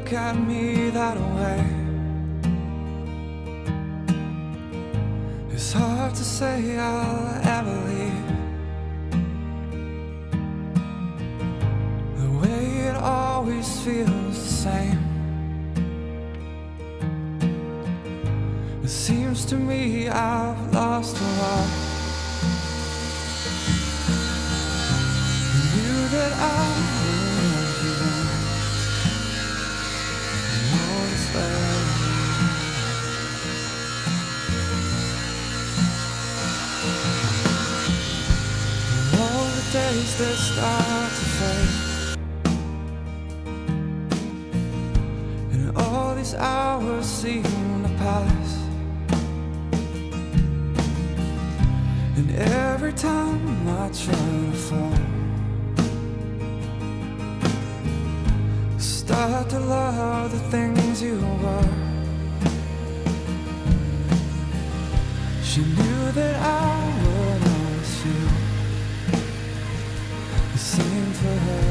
look at me that way. It's hard to say I'll ever leave. The way it always feels the same. It seems to me I've lost a lot. I knew that I would love you then. And all is left. All the days that start to fade, and all these hours seem to pass. And every time I try to fall, start to love the things you were. She knew that I would always feel the same for her.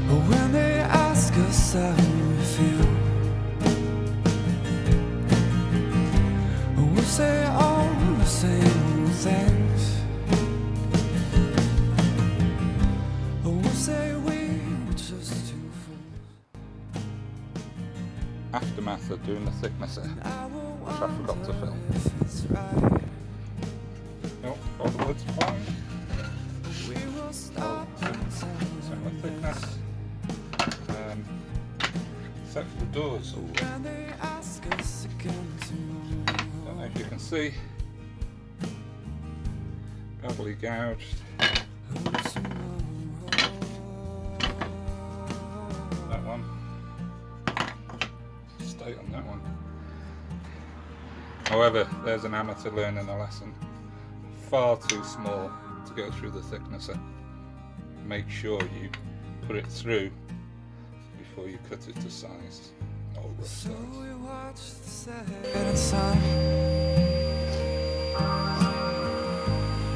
But when they ask us how we feel, we'll say all the same things. We'll say we were just too fools. Aftermath of doing the thicknesser, which I forgot to film. Nope, all the wood's fine. Same with thickness. Except for the doors. Don't know if you can see. Badly gouged. That one. Stay on that one. However, there's an amateur learning a lesson. Far too small to go through the thicknesser. Make sure you put it through before you cut it to size. Or rough size. So we watch the setting sun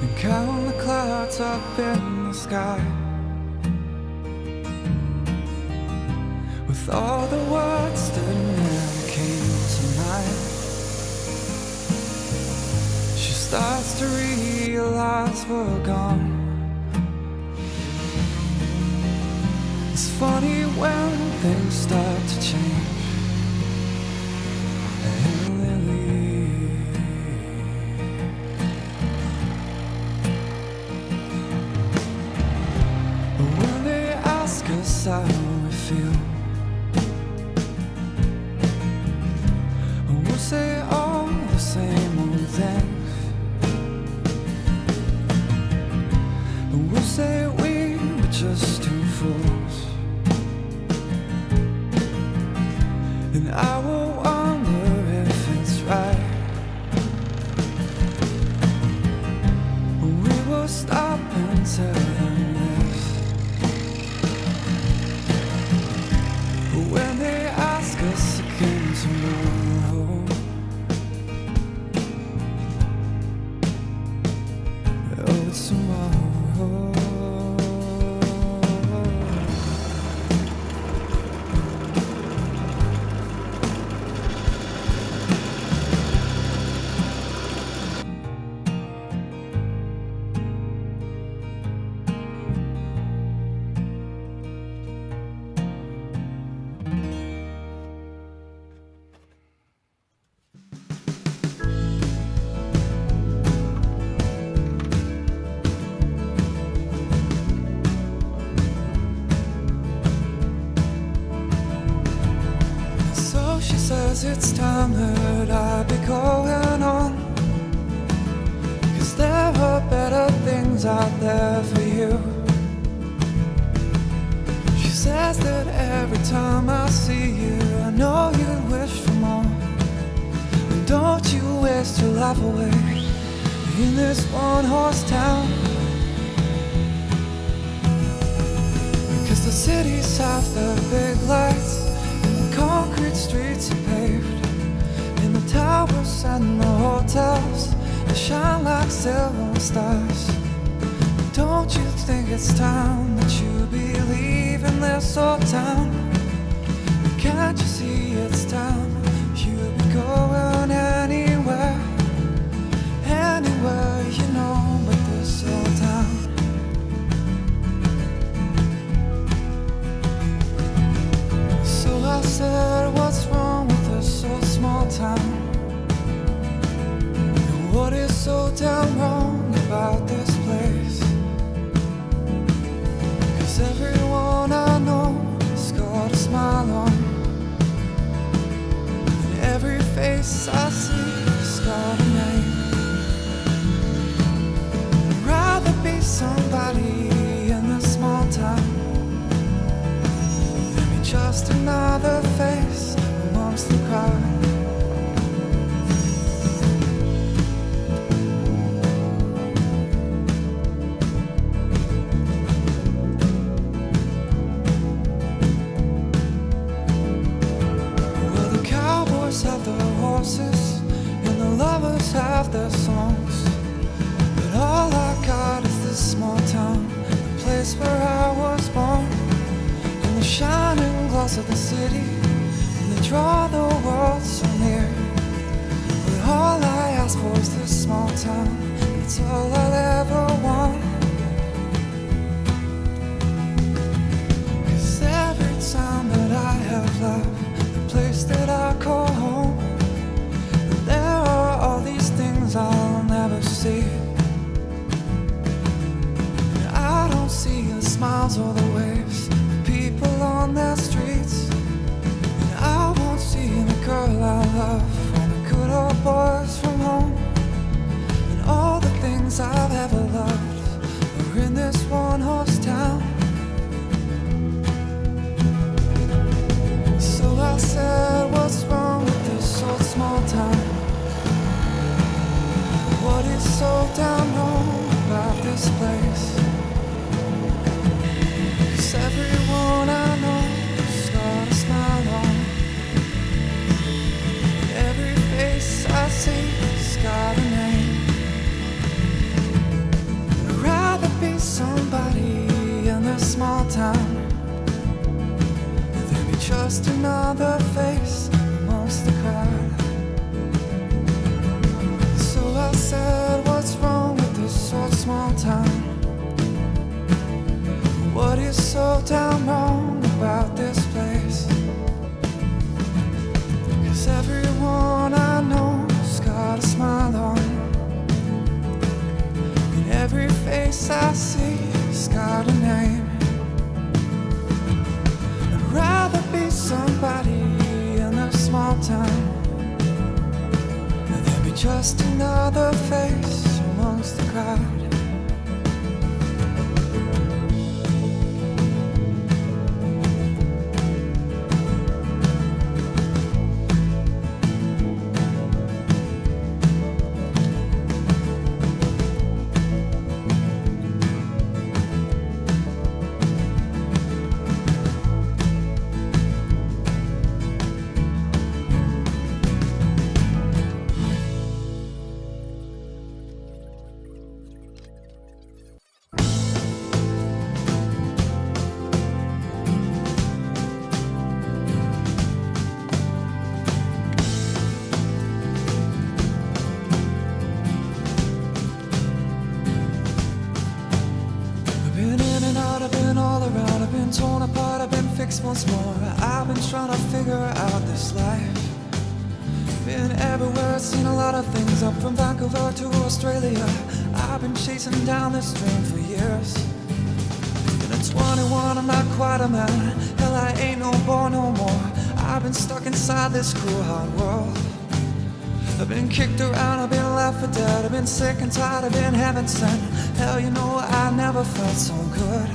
and count the clouds up in the sky, with all the words that never came tonight. She starts to realize we're gone. It's funny when things start to change and they leave. But when they ask us how we feel, we'll say all the same old things. We'll say we were just two fools. And I will wonder if it's right. We will stop and tell them this. When they ask us again tomorrow, oh, it's tomorrow. She says it's time that I be going on, 'cause there are better things out there for you. She says that every time I see you, I know you wish for more. And don't you waste your life away in this one-horse town, because the cities have their big lights, concrete streets are paved, and the towers and the hotels, they shine like silver stars. Don't you think it's time that you be leaving this old town? Can't you see it's time you be going anywhere? Anywhere you know but this old town. So I said, what's wrong with this old small town? And what is so damn wrong about this place? 'Cause everyone I know has got a smile on, and every face I see has got a name. I'd rather be somebody in this small town than be just another face amongst the crowd. Have their horses and the lovers have their songs, but all I got is this small town, the place where I was born, in the shining gloss of the city, and they draw the world so near. But all I ask for is this small town, and it's all I'll ever want. 'Cause every time that I have left the place that I call home, there are all these things I'll never see. And I don't see the smiles or the waves of people on their streets, and I won't see the girl I love or the good old boys from home. And all the things I've ever loved are in this one horse town. So I said, what's wrong with this old small town? What is so damn wrong about this place? 'Cause everyone I know has got a smile on, and every face I see has got a name. I'd rather be somebody in this small town than be just another face amongst the crowd. So I said, what's wrong with this old small town? What is so damn wrong about this place? 'Cause everyone I know has got a smile on, and every face I see has got a name. I'd rather be somebody in a small town than be just another face amongst the crowd. Torn apart, I've been fixed once more. I've been trying to figure out this life. Been everywhere, seen a lot of things, up from Vancouver to Australia. I've been chasing down this dream for years. And at 21, I'm not quite a man. Hell, I ain't no boy no more. I've been stuck inside this cruel, hard world. I've been kicked around, I've been left for dead. I've been sick and tired, I've been heaven sent. Hell, you know, I never felt so good.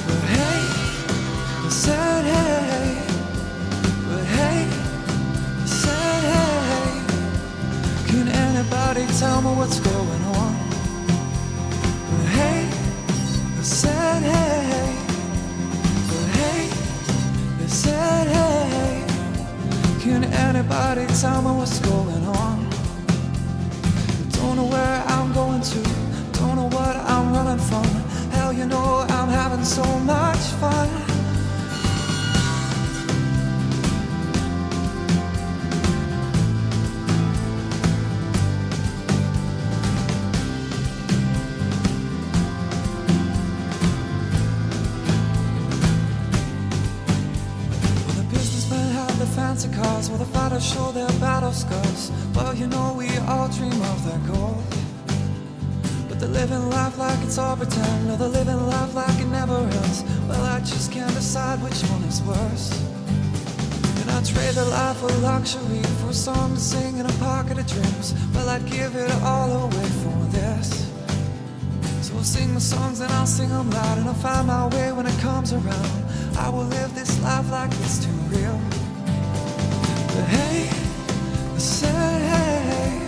But hey, I said hey. But hey, I said hey. Can anybody tell me what's going on? But hey, I said hey. But hey, I said hey. Can anybody tell me what's going on? Don't know where I'm going to, don't know what I'm running the cause, while the fighters show their battle scars. Well, you know we all dream of that goal, but they're living life like it's all pretend, or they're living life like it never ends. Well, I just can't decide which one is worse. And I'd trade the life of luxury for a song to sing in a pocket of dreams. Well, I'd give it all away for this. So I'll sing my songs and I'll sing them loud, and I'll find my way when it comes around. I will live this life like it's too real. But hey, I said hey.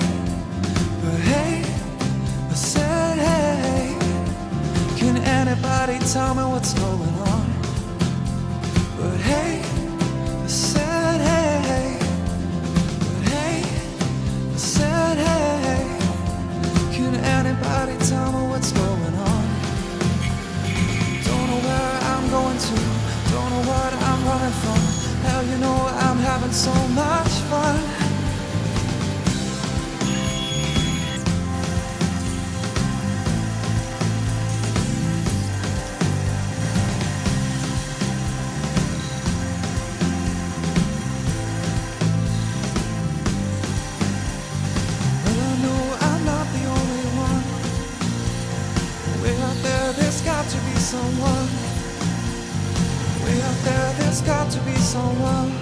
But hey, I said hey. Can anybody tell me what's going on? But hey, I said hey. But hey, I said hey. Can anybody tell me what's going on? Don't know where I'm going to, don't know what I'm running from. Hell, you know I'm having so much fun. Well, I know I'm not the only one. Way out there, there's got to be someone. Way out there, there's got to be someone.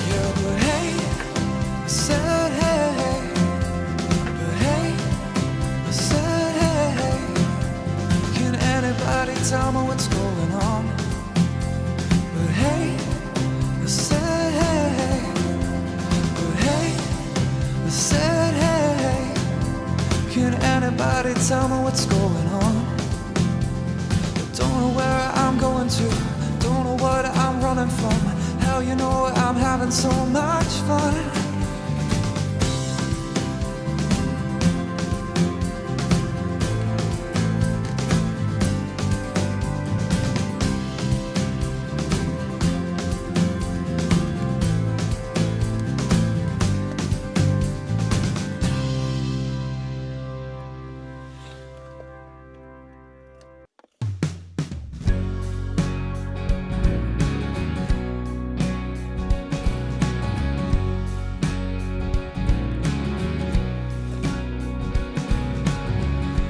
Yeah, but hey, I said hey. But hey, I said hey. Can anybody tell me what's going on? But hey, I said hey. But hey, I said hey. Can anybody tell me what's going on? Don't know where I'm going to, don't know what I'm running from. Hell, you know I'm having so much fun.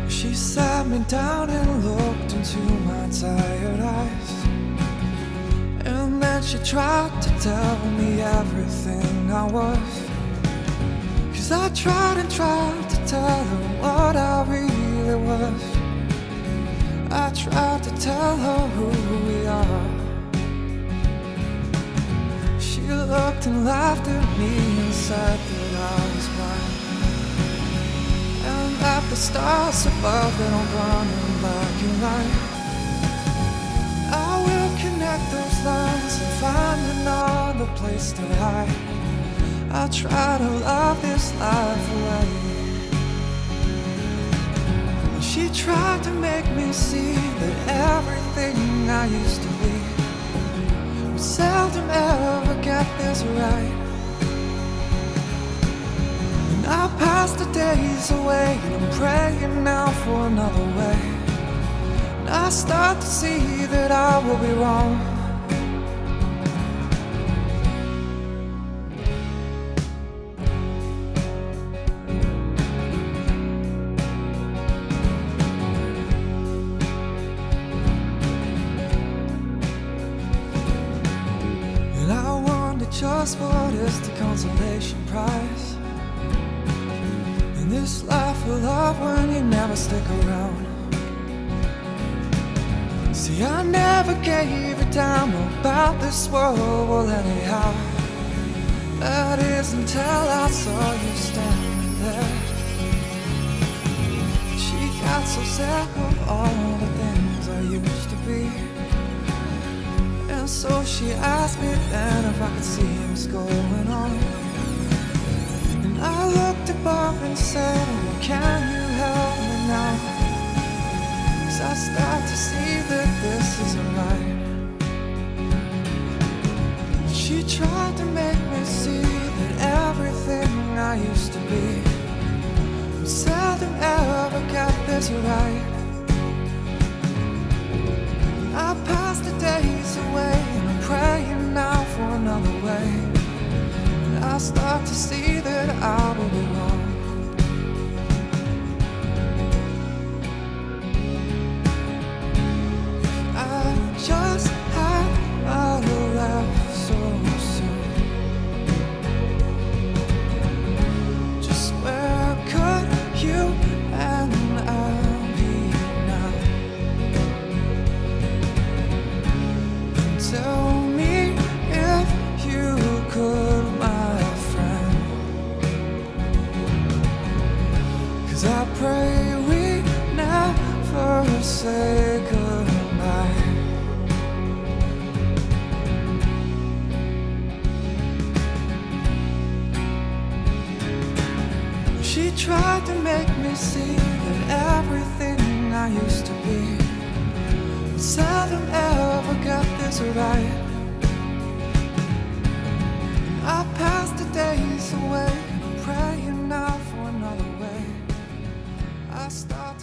She sat me down and looked into my tired eyes, and then she tried to tell me everything I was. 'Cause I tried and tried to tell her what I really was. I tried to tell her who we are. She looked and laughed at me and said that I was blind, and that the stars above, they don't burn in black and white. I will connect those lines and find another place to hide. I try to love this life away. She tried to make me see that everything I used to be would seldom ever get this right. I pass the days away and I'm praying now for another way. And I start to see that I will be wrong. And I wonder just what is the consolation prize in this life of love when you never stick around. See, I never gave a damn about this world, well anyhow. That is until I saw you standing there. She got so sick of all the things I used to be, and so she asked me then if I could see what's going on. I looked above and said, well, can you help me now? 'Cause I start to see that this isn't right. She tried to make me see that everything I used to be would seldom ever get this right. I passed the day I start to see that I will be wrong. Just had a laugh so soon. Just where could you and I be now? Tell me if you could, my friend. 'Cause I pray we never say goodbye. She tried to make me see that everything I used to be would seldom ever get this right. And I passed the days away, praying now for another way. I start